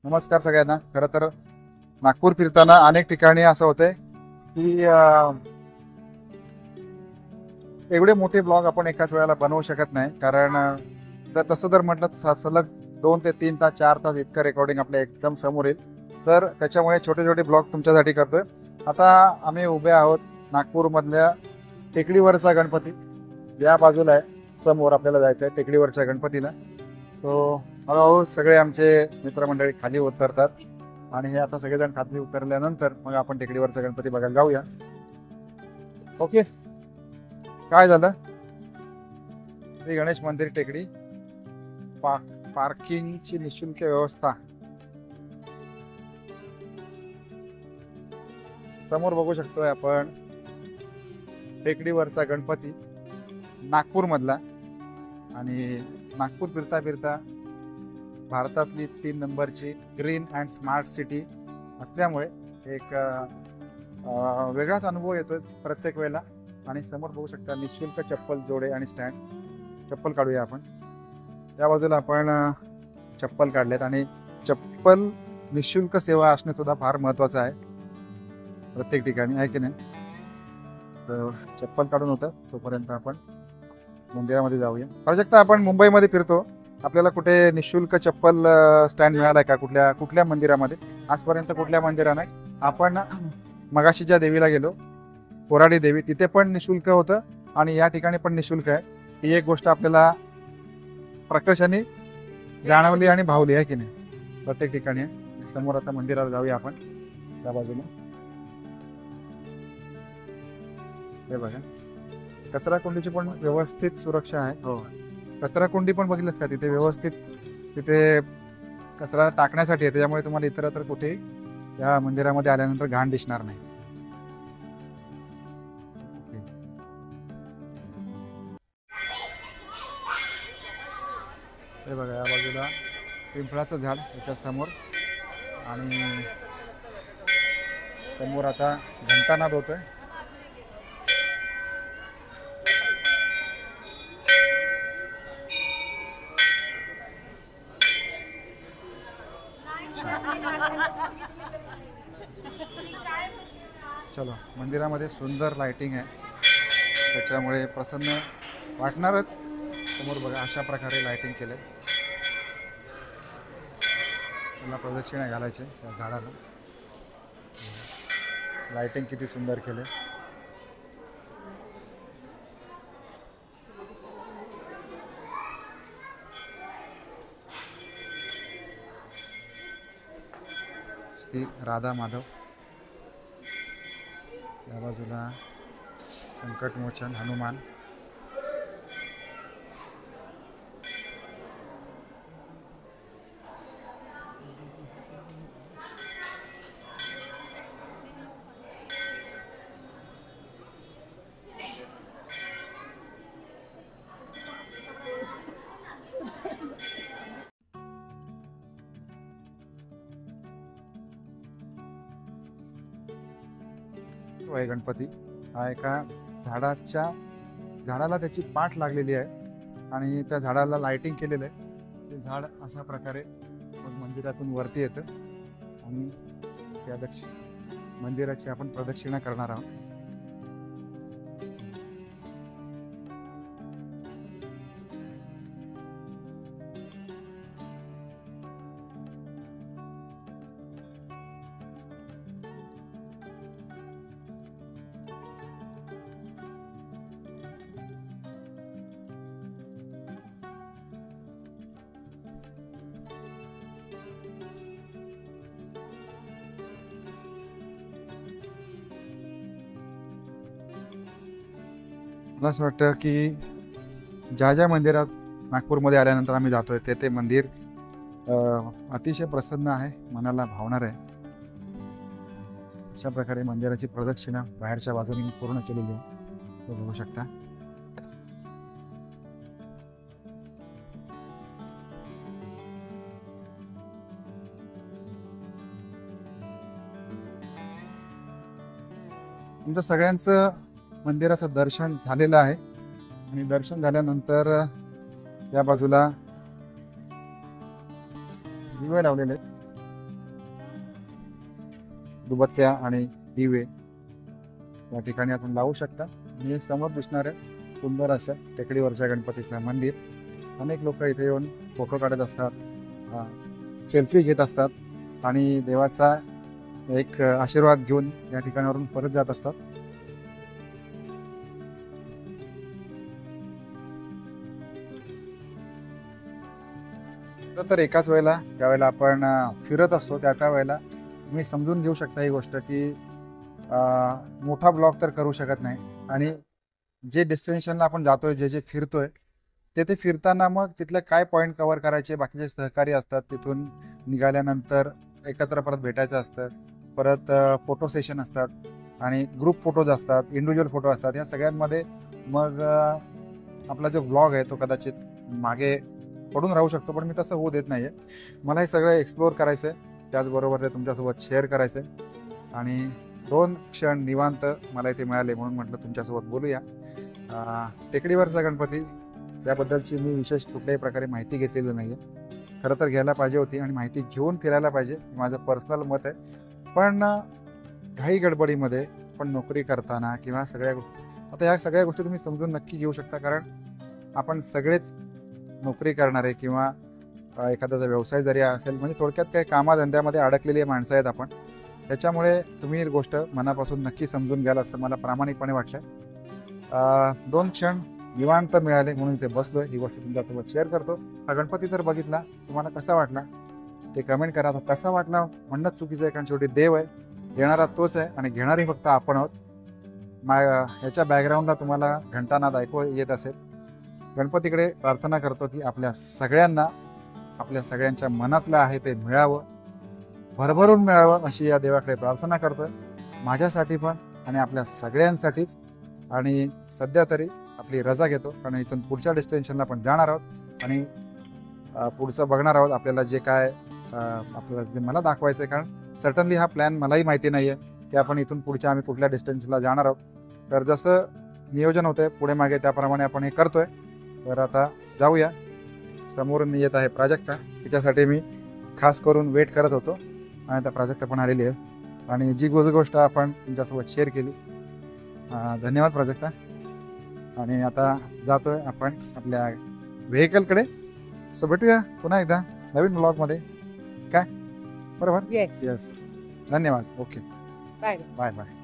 नमस्कार सगळ्यांना. खरं तर नागपूर फिरताना अनेक ठिकाणी असं होतंय की एवढे मोठे ब्लॉग आपण एकाच वेळेला बनवू शकत नाही. कारण जर तसं जर म्हटलं तर सलग 2 ते 3 तास 4 तास इतकं रेकॉर्डिंग आपल्या एकदम समोर येईल. तर त्याच्यामुळे छोटे छोटे ब्लॉग तुमच्यासाठी करतोय. आता आम्ही उभे आहोत नागपूरमधल्या टेकडीवरचा गणपती. या बाजूला आहे, समोर आपल्याला जायचं आहे टेकडीवरच्या गणपतीला. तो हळूहळू सगळे आमचे मित्रमंडळी खाली उतरतात आणि हे आता सगळेजण खाली उतरल्यानंतर मग आपण टेकडीवरचा गणपती बघायला जाऊया. ओके, काय झालं? श्री गणेश मंदिर टेकडी. पार्किंगची निशुल्क व्यवस्था समोर बघू शकतोय आपण. टेकडीवरचा गणपती नागपूर मधला. आणि नागपूर फिरता फिरता भारतातली 3 नंबरची ग्रीन अँड स्मार्ट सिटी असल्यामुळे एक वेगळाच अनुभव येतोय प्रत्येक वेळेला. आणि समोर बघू शकता निशुल्क चप्पल जोडे आणि स्टँड. चप्पल काढूया आपण. त्या बाजूला आपण चप्पल काढलेत आणि चप्पल निशुल्क सेवा असणे सुद्धा फार महत्त्वाचं आहे प्रत्येक ठिकाणी, आहे की नाही? तर चप्पल काढून होतं तोपर्यंत आपण मंदिरामध्ये जाऊया. प्राजक्ता, आपण मुंबईमध्ये फिरतो, आपल्याला कुठे निशुल्क चप्पल स्टँड मिळालाय का? कुठल्या मंदिरामध्ये? आजपर्यंत कुठल्या मंदिरा नाही. आपण मगाशी ज्या देवीला गेलो, कोराडी देवी, तिथे पण निशुल्क होतं आणि या ठिकाणी पण निशुल्क आहे. ही एक गोष्ट आपल्याला प्रकर्षाने जाणवली आणि भावली, आहे की नाही? प्रत्येक ठिकाणी आहे. समोर आता मंदिराला जाऊया आपण. त्या बाजूला हे बघा, कचरा कोंडीची पण व्यवस्थित सुरक्षा आहे. हो, कचरा कोंडी पण बघितलंच का? तिथे व्यवस्थित तिथे कचरा टाकण्यासाठी आहे. त्याच्यामुळे तुम्हाला इतरत्र कुठे या मंदिरामध्ये आल्यानंतर घाण दिसणार नाही. हे बघा, या बाजूला पिंपळाचं झाड त्याच्या समोर. आणि समोर आता घंटानाद होतोय. चलो, मंदिरामध्ये सुंदर लाइटिंग आहे, त्याच्यामुळे प्रसन्न वाटणारच. समोर बघा, अशा प्रकारे लाइटिंग केलंय. मला प्रदक्षिणा घालायचे त्या झाडाला. लाइटिंग किती सुंदर केले. श्री राधा माधव. या बाजूला संकटमोचन हनुमान. आहे गणपती. हा एका झाडाला त्याची पाठ लागलेली आहे आणि त्या झाडाला लाइटिंग केलेलं आहे. ते झाड अशा प्रकारे मग मंदिरातून वरती येतं आणि त्या मंदिराची आपण प्रदक्षिणा करणार आहोत. मला असं वाटतं की ज्या मंदिरात नागपूरमध्ये आल्यानंतर आम्ही जातोय ते मंदिर अतिशय प्रसन्न आहे, मनाला भावणार आहे. अशा प्रकारे मंदिराची प्रदक्षिणा बाहेरच्या बाजूने पूर्ण केलेली आहे, तो बघू शकता. तुमचं सगळ्यांचं मंदिराचं दर्शन झालेलं आहे आणि दर्शन झाल्यानंतर या बाजूला दिवे लावलेले आहेत. दुबत्त्या आणि दिवे या ठिकाणी आपण लावू शकता. आणि समोर दिसणारं सुंदर असं टेकडीवरच्या गणपतीचं मंदिर. अनेक लोक इथे येऊन फोटो काढत असतात, सेल्फी घेत असतात आणि देवाचा एक आशीर्वाद घेऊन या ठिकाणावरून परत जात असतात. तर एकाच वेळेला ज्यावेळेला आपण फिरत असतो त्या वेळेला तुम्ही समजून घेऊ शकता ही गोष्ट की मोठा ब्लॉग तर करू शकत नाही आणि जे डेस्टिनेशनला आपण जातोय, जे फिरतोय ते फिरताना मग तिथले काय पॉईंट कव्हर करायचे, बाकीचे सहकारी असतात, तिथून निघाल्यानंतर एकत्र परत भेटायचं असतं, परत फोटो सेशन असतात आणि ग्रुप फोटोज असतात, इंडिव्हिज्युअल फोटो असतात. या सगळ्यांमध्ये मग आपला जो ब्लॉग आहे तो कदाचित मागे पडून राहू शकतो, पण मी तसं होऊ देत नाही आहे. मला हे सगळं एक्सप्लोअर करायचं आहे, त्याचबरोबर ते तुमच्यासोबत शेअर करायचं आहे आणि 2 क्षण निवांत मला इथे मिळाले म्हणून म्हटलं तुमच्यासोबत बोलूया. टेकडीवरचा गणपती त्याबद्दलची मी विशेष कुठल्याही प्रकारे माहिती घेतलेली नाही आहे. खरं तर घ्यायला पाहिजे होती आणि माहिती घेऊन फिरायला पाहिजे, माझं पर्सनल मत आहे. पण घाई गडबडीमध्ये पण नोकरी करताना किंवा सगळ्या गोष्टी, आता या सगळ्या गोष्टी तुम्ही समजून नक्की घेऊ शकता, कारण आपण सगळेच नोकरी करणारे किंवा एखाद्याचा व्यवसाय जरी असेल, म्हणजे थोडक्यात काही कामाधंद्यामध्ये अडकलेली माणसं आहेत आपण. त्याच्यामुळे तुम्ही ही गोष्ट मनापासून नक्की समजून घ्याल असं मला प्रामाणिकपणे वाटतं. 2 क्षण निवांत मिळाले म्हणून इथे बसलोय, ही गोष्ट तुमच्यासोबत शेअर करतो. हा गणपती तर बघितला, तुम्हाला कसा वाटला ते कमेंट करा. कसा वाटला म्हणणं चुकीचं आहे, कारण शेवटी देव आहे, देणारा तोच आहे आणि घेणारी फक्त आपण आहोत. ह्याच्या बॅकग्राऊंडला तुम्हाला घंटानाद ऐकू येत असेल. गणपतीकडे प्रार्थना करतो की आपल्या सगळ्यांना आपल्या सगळ्यांच्या मनातलं आहे ते मिळावं, भरभरून मिळावं अशी या देवाकडे प्रार्थना करतोय, माझ्यासाठी पण आणि आपल्या सगळ्यांसाठीच. आणि सध्या तरी आपली रजा घेतो, कारण इथून पुढच्या डेस्टिनेशनला आपण जाणार आहोत आणि पुढचं बघणार आहोत आपल्याला जे काय आपल्याला जे मला दाखवायचं आहे. कारण सर्टनली हा प्लॅन मलाही माहिती नाही आहे की आपण इथून पुढच्या आम्ही कुठल्या डेस्टिनेशनला जाणार आहोत. तर जसं नियोजन होतं आहे पुढे मागे त्याप्रमाणे आपण हे करतोय. तर आता जाऊया. समोरून येत आहे प्राजक्ता, तिच्यासाठी मी खास करून वेट करत होतो आणि आता प्राजक्ता पण आलेली आहे आणि जी गोष्ट आपण तुमच्यासोबत शेअर केली. धन्यवाद प्राजक्ता. आणि आता जातोय आपण आपल्या व्हेकलकडे. सो भेटूया पुन्हा एकदा नवीन ब्लॉगमध्ये, काय बरोबर? येस. येस, धन्यवाद. Okay, bye. Bye bye.